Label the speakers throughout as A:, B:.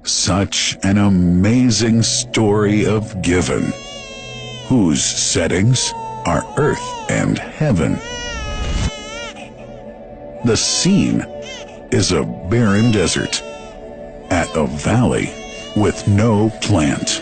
A: Such an amazing story of giving, whose settings are earth and heaven. The scene is a barren desert at a valley with no plant.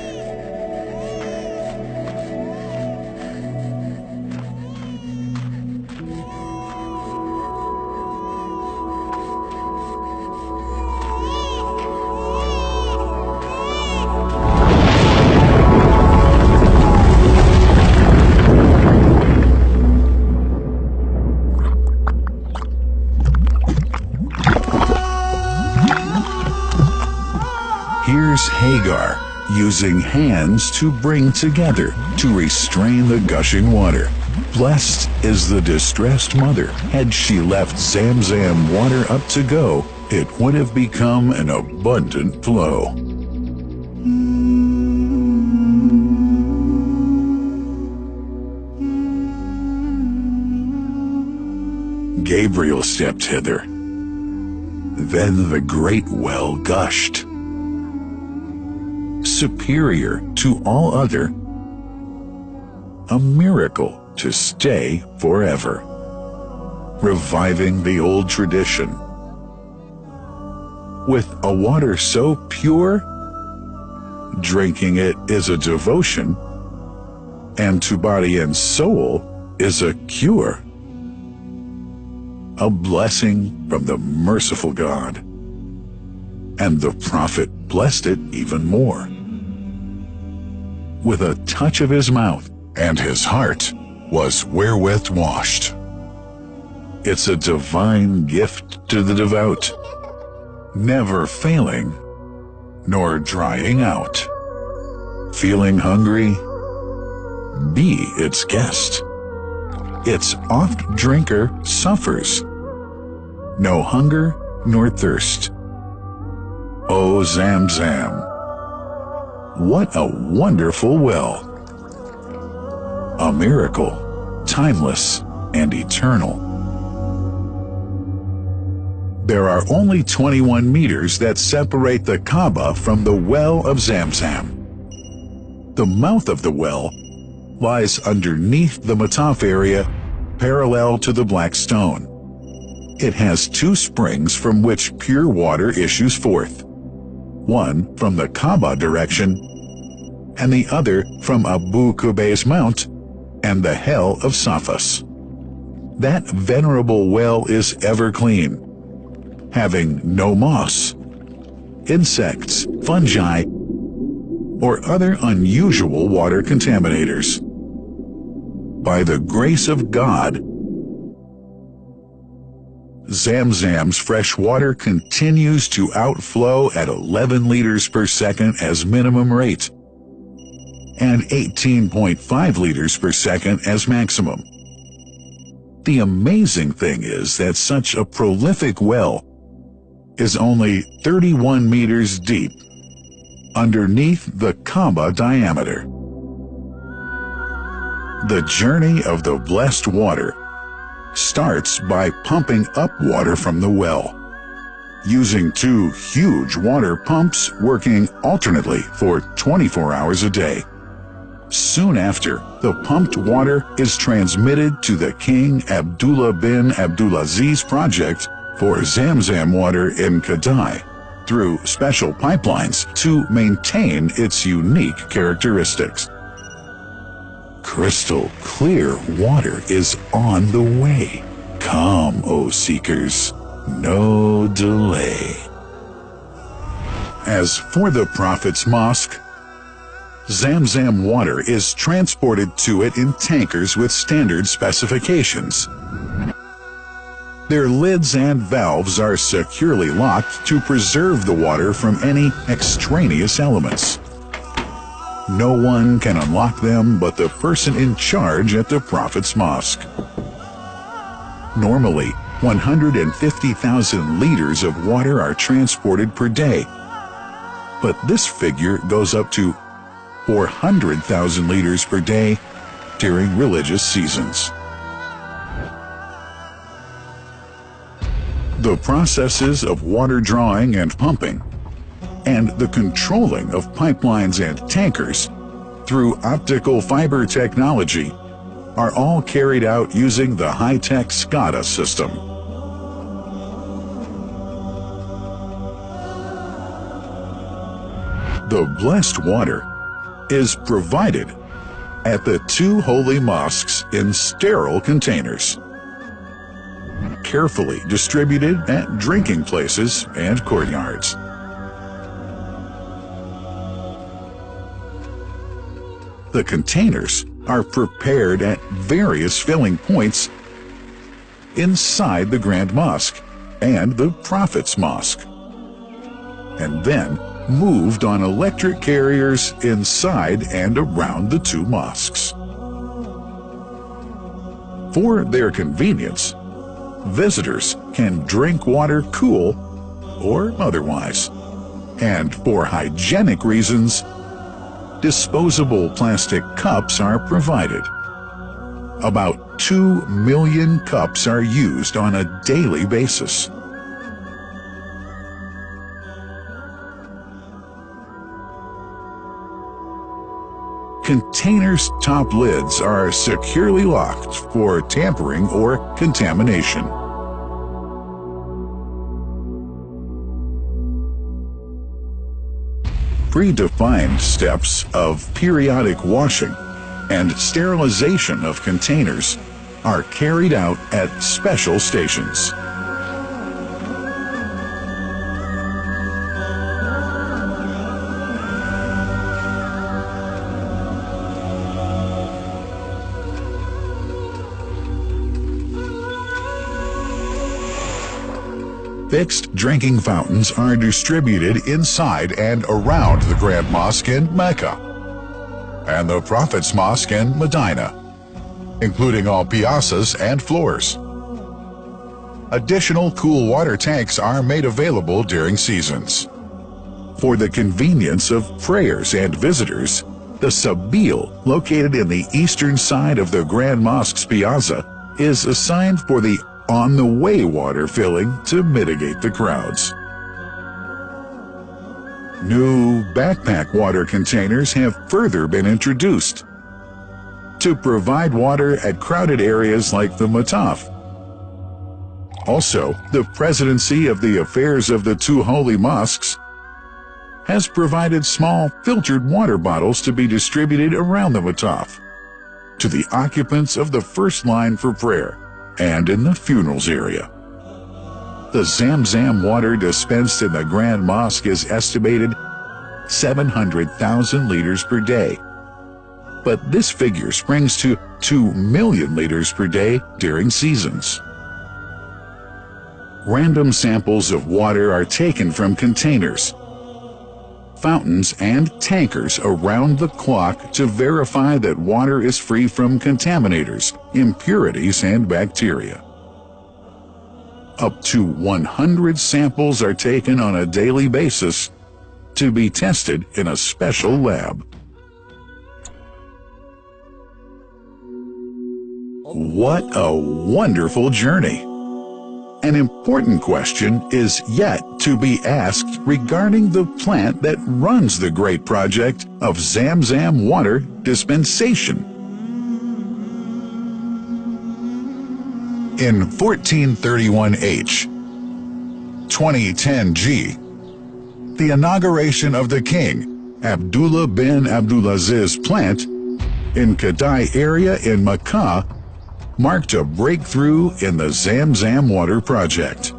A: Here's Hagar using hands to bring together to restrain the gushing water. Blessed is the distressed mother. Had she left Zamzam water up to go, it would have become an abundant flow. Gabriel stepped hither. Then the great well gushed, superior to all other, a miracle to stay forever, reviving the old tradition. With a water so pure, drinking it is a devotion, and to body and soul is a cure, a blessing from the merciful God. And the prophet blessed it even more. With a touch of his mouth, and his heart was wherewith washed. It's a divine gift to the devout, never failing, nor drying out. Feeling hungry? Be its guest. Its oft-drinker suffers no hunger nor thirst. O Zamzam, what a wonderful well! A miracle, timeless and eternal. There are only 21 meters that separate the Kaaba from the well of Zamzam. The mouth of the well lies underneath the Mataf area, parallel to the black stone. It has two springs from which pure water issues forth, one from the Kaaba direction, and the other from Abu Qubay's Mount and the Hell of Safas. That venerable well is ever clean, having no moss, insects, fungi, or other unusual water contaminators. By the grace of God, Zamzam's fresh water continues to outflow at 11 liters per second as minimum rate, and 18.5 liters per second as maximum. The amazing thing is that such a prolific well is only 31 meters deep, underneath the Kaaba diameter. The journey of the blessed water starts by pumping up water from the well, using two huge water pumps working alternately for 24 hours a day. Soon after, the pumped water is transmitted to the King Abdullah bin Abdulaziz project for Zamzam water in Kadai through special pipelines to maintain its unique characteristics. Crystal clear water is on the way. Come, O seekers, no delay. As for the Prophet's Mosque, Zamzam water is transported to it in tankers with standard specifications. Their lids and valves are securely locked to preserve the water from any extraneous elements. No one can unlock them but the person in charge at the Prophet's Mosque. Normally, 150,000 liters of water are transported per day, but this figure goes up to 400,000 liters per day during religious seasons. The processes of water drawing and pumping and the controlling of pipelines and tankers through optical fiber technology are all carried out using the high-tech SCADA system. The blessed water is provided at the two holy mosques in sterile containers, carefully distributed at drinking places and courtyards. The containers are prepared at various filling points inside the Grand Mosque and the Prophet's Mosque, and then moved on electric carriers inside and around the two mosques. For their convenience, visitors can drink water cool or otherwise, and for hygienic reasons, disposable plastic cups are provided. About 2 million cups are used on a daily basis. Containers' top lids are securely locked for tampering or contamination. Predefined steps of periodic washing and sterilization of containers are carried out at special stations. Fixed drinking fountains are distributed inside and around the Grand Mosque in Mecca and the Prophet's Mosque in Medina, including all piazzas and floors. Additional cool water tanks are made available during seasons. For the convenience of prayers and visitors, the Sabil, located in the eastern side of the Grand Mosque's piazza, is assigned for the on-the-way water filling to mitigate the crowds. New backpack water containers have further been introduced to provide water at crowded areas like the Mataf. Also, the Presidency of the Affairs of the Two Holy Mosques has provided small filtered water bottles to be distributed around the Mataf to the occupants of the first line for prayer and in the funerals area. The Zamzam water dispensed in the Grand Mosque is estimated 700,000 liters per day, but this figure springs to 2 million liters per day during seasons. Random samples of water are taken from containers, fountains, and tankers around the clock to verify that water is free from contaminators, impurities, and bacteria. Up to 100 samples are taken on a daily basis to be tested in a special lab. What a wonderful journey! An important question is yet to be asked regarding the plant that runs the great project of Zamzam water dispensation. In 1431H, 2010G, the inauguration of the king, Abdullah bin Abdulaziz plant in Kadai area in Makkah marked a breakthrough in the Zamzam water project.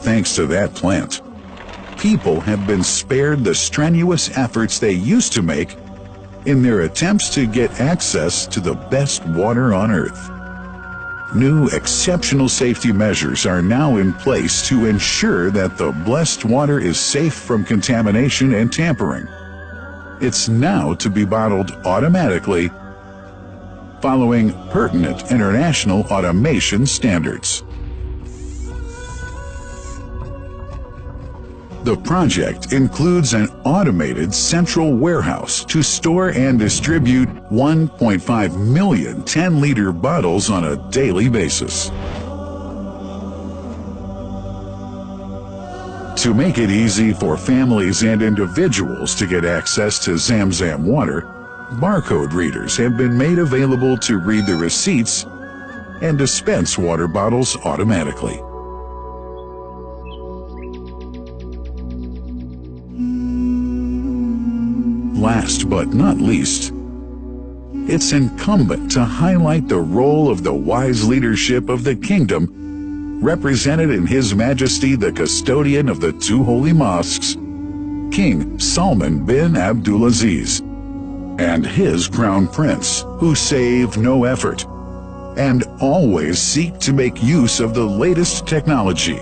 A: Thanks to that plant, people have been spared the strenuous efforts they used to make in their attempts to get access to the best water on earth. New exceptional safety measures are now in place to ensure that the blessed water is safe from contamination and tampering. It's now to be bottled automatically following pertinent international automation standards. The project includes an automated central warehouse to store and distribute 1.5 million 10-liter bottles on a daily basis. To make it easy for families and individuals to get access to Zamzam water, barcode readers have been made available to read the receipts and dispense water bottles automatically. Last but not least, it's incumbent to highlight the role of the wise leadership of the kingdom represented in His Majesty the custodian of the two holy mosques, King Salman bin Abdulaziz, and his crown prince, who save no effort and always seek to make use of the latest technology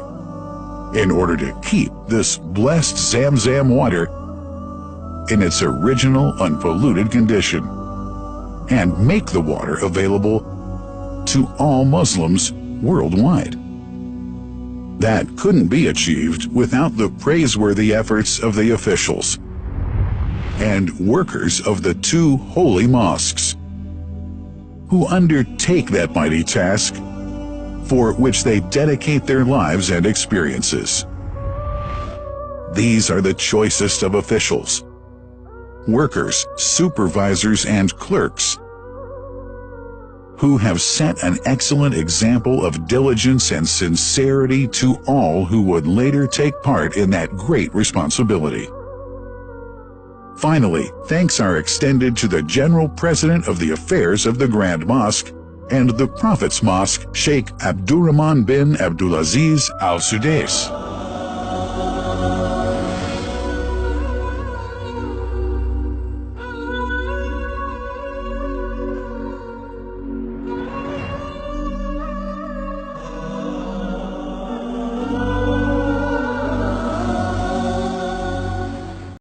A: in order to keep this blessed Zamzam water in its original unpolluted condition and make the water available to all Muslims worldwide. That couldn't be achieved without the praiseworthy efforts of the officials and workers of the two holy mosques, who undertake that mighty task for which they dedicate their lives and experiences. These are the choicest of officials, workers, supervisors, and clerks, who have set an excellent example of diligence and sincerity to all who would later take part in that great responsibility. Finally, thanks are extended to the General President of the Affairs of the Grand Mosque and the Prophet's Mosque, Sheikh Abdurrahman bin Abdulaziz Al Sudais.